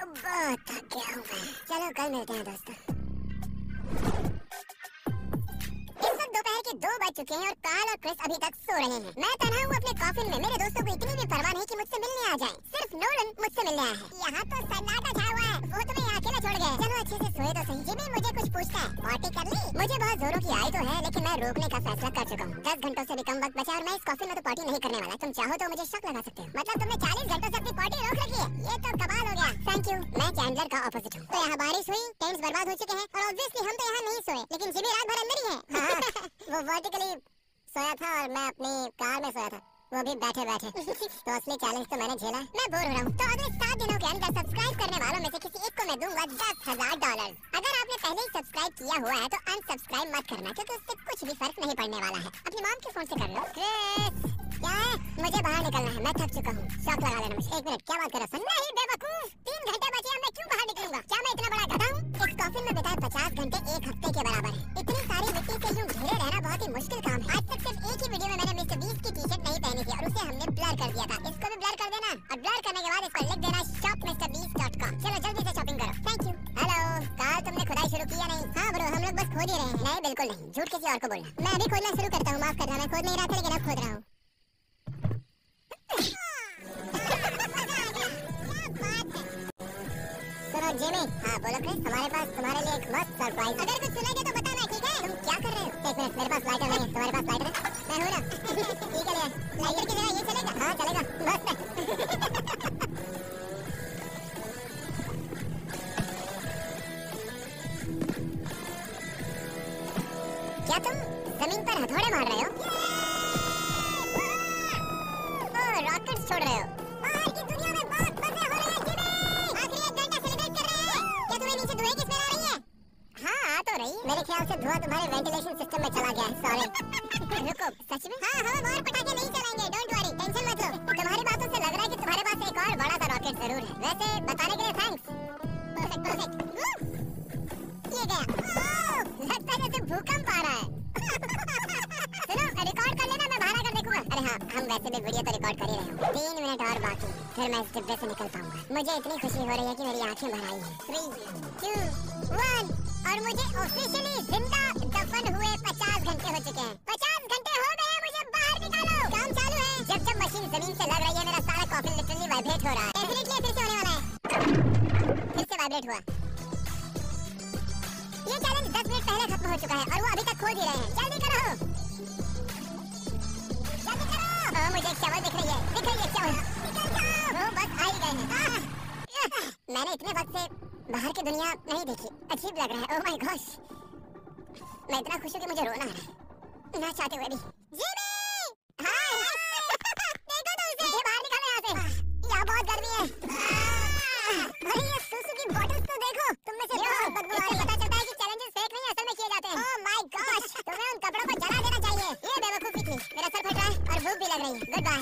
बहुत थक गया हूँ मैं। चलो कल मिलते हैं दोस्तों। इस वक्त दोपहर के 2 बज चुके हैं और कार्ल और क्रिस अभी तक सो रहे हैं। मैं तन्हा हूँ अपने कॉफिन में। मेरे दोस्तों को इतनी भी परवाह नहीं कि मुझसे मिलने आ जाएं। सिर्फ नोलन मुझसे मिलने आया है। यहाँ तो सन्नाटा छाया हुआ है। वो तुम्हें यहाँ अकेला छोड़ गए। चलो अच्छे से सोए तो सही। जिमी मुझे कुछ पूछता है, पार्टी कर ली? मुझे बहुत जोरों की आई तो है, लेकिन मैं रोकने का फैसला कर चुका हूँ। 10 घंटों से भी कम वक्त बचा और मैं इस कॉफिन में तो पार्टी नहीं करने वाला। तुम चाहो तो मुझे शक लगा सकते हो। मतलब तुमने 40 घंटों से अपनी पार्टी रोक रखी है? ये तो कमाल हो गया। Thank you. मैं चैंडलर का ऑपोजिट हूँ। तो यहाँ बारिश हुई, टेंट्स बर्बाद हो चुके हैं और ऑब्वियसली हम तो यहाँ नहीं सोए, लेकिन जिमी रात भर अंदर ही है। वो वर्टिकली सोया था और मैं अपनी कार में सोया था, वो भी बैठे बैठे। तो असली चैलेंज तो मैंने झेला। मैं बोर हो रहा हूँ। तो अगले 7 दिनों के अंदर सब्सक्राइब करने वालों में से किसी एक को मैं दूंगा $10,000। अगर आपने पहले ही सब्सक्राइब किया हुआ है तो अनसब्सक्राइब मत करना, क्योंकि उससे कुछ भी फर्क नहीं पड़ने वाला है। अपनी मॉम के फोन से कर लो। क्रिस क्या है? मुझे बाहर निकलना है, मैं थक चुका हूँ। शॉक लगा लेना मुझे। 1 मिनट, क्या बात कर रहा है? नहीं बेवकूफ, 3 घंटे बचे हैं, मैं क्यों बाहर निकलूंगा? क्या मैं इतना बड़ा गधा हूँ? इस कॉफिन में बिताए 50 घंटे 1 हफ्ते के बराबर है। इतनी सारी मिट्टी से यूं घिरे रहना बहुत ही मुश्किल काम है। आज तक सिर्फ एक ही वीडियो में मैंने मिस्टर बीस्ट की टी-शर्ट नहीं पहनी थी और उसे हमने ब्लर कर दिया था। इसको भी ब्लर कर देना और ब्लर करने के बाद इस पर लिख देना shopmrbeast.com। चलो जल्दी से शॉपिंग करो। Thank you. हेलो कार्ल, तुमने खुदाई शुरू की या नहीं? हाँ ब्रो, हम लोग बस खोद ही रहे हैं। नहीं बिल्कुल नहीं, झूठ किसी और को बोलना। मैं अभी खोदना शुरू करता हूँ। माफ करना, मैं खोद नहीं रहा था, लेकिन अब खोद रहा हूँ। सुनो जिमी। हाँ बोलो क्रिस, हमारे पास तुम्हारे लिए एक मस्त सरप्राइज। अगर कुछ सुनेंगे तो बताना, ठीक है? तुम क्या कर रहे हो? 1 मिनट, मेरे पास लाइटर नहीं है। तुम्हारे पास लाइटर है? मैं हूँ ना। ठीक है, लाइटर की जगह ये चलेगा? हाँ चलेगा, मस्त है। क्या तुम जमीन पर हथौड़े मार रहे हो? रॉकेट छोड़ रहे हो? बाहर की दुनिया में बहुत मजे हो रहे हैं जिमी। आखिरी 1 घंटा सेलिब्रेट कर रहे हैं। क्या तुम्हें नीचे धुएं की स्मेल आ रही है? हाँ आ तो रही। मेरे ख्याल से धुआं तुम्हारे वेंटिलेशन सिस्टम में चला गया है। सॉरी। रुको, सच में? हाँ हम और पटाखे नहीं चलाएंगे, डोंट वरी, टेंशन मत लो। तुम्हारी बातों से लग रहा है कि तुम्हारे पास एक और बड़ा सा रॉकेट जरूर है। वैसे बताने के लिए थैंक्स। Perfect perfect. ये गया। लगता है जैसे भूकंप आ रहा है। सुनो, रिकॉर्ड कर लेना, मैं बाहर आकर देखूंगा। अरे हाँ, हम वैसे भी वीडियो तो रिकॉर्ड कर ही रहे हैं। 3 मिनट और बाकी, फिर मैं इस डिब्बे से निकल पाऊंगा। मुझे इतनी खुशी हो रही है कि मेरी आंखें भर आई हैं। 3, 2, 1 और मुझे ऑफिशियली जिंदा दफन हुए 50 घंटे हो चुके हैं। 50 घंटे हो गए हैं, मुझे बाहर निकालो। काम चालू है। जब मशीन जमीन से लग रही है, मेरा सारा कॉफिन लिटरली वाइब्रेट हो रहा है। डेफिनेटली फिर से होने वाला है। फिर से वाइब्रेट हुआ। ये चैलेंज 10 मिनट पहले खत्म हो चुका है और वो अभी तक खोद ही रहे हैं। जल्दी करो, जल्दी करो। मुझे एक चावल दिख रही है, दिख रही है चावल। वो बस आ ही गए हैं। मैंने इतने वक्त से बाहर की दुनिया नहीं देखी। अजीब लग रहा है। ओह माय गॉश, मैं इतना खुश हूँ कि मुझे रोना आ रहा है, ना चाहते हुए भी। जिमी! हाय! देखो तो उसे। मुझे बाहर निकालो यहाँ से। यहाँ बहुत गर्मी है। भाई ये सूसू की बॉटल्स तो देखो। तुम में से बहुत बदबू आ रही है। पता चलता है कि चैलेंजेस फेक नहीं असल में किए जाते हैं। ओह माय गॉश, तुम्हें उन कपड़ों को जला देना चाहिए। ये बेवकूफी थी। मेरा सर फट रहा है और भूख भी लग रही है। Good bye.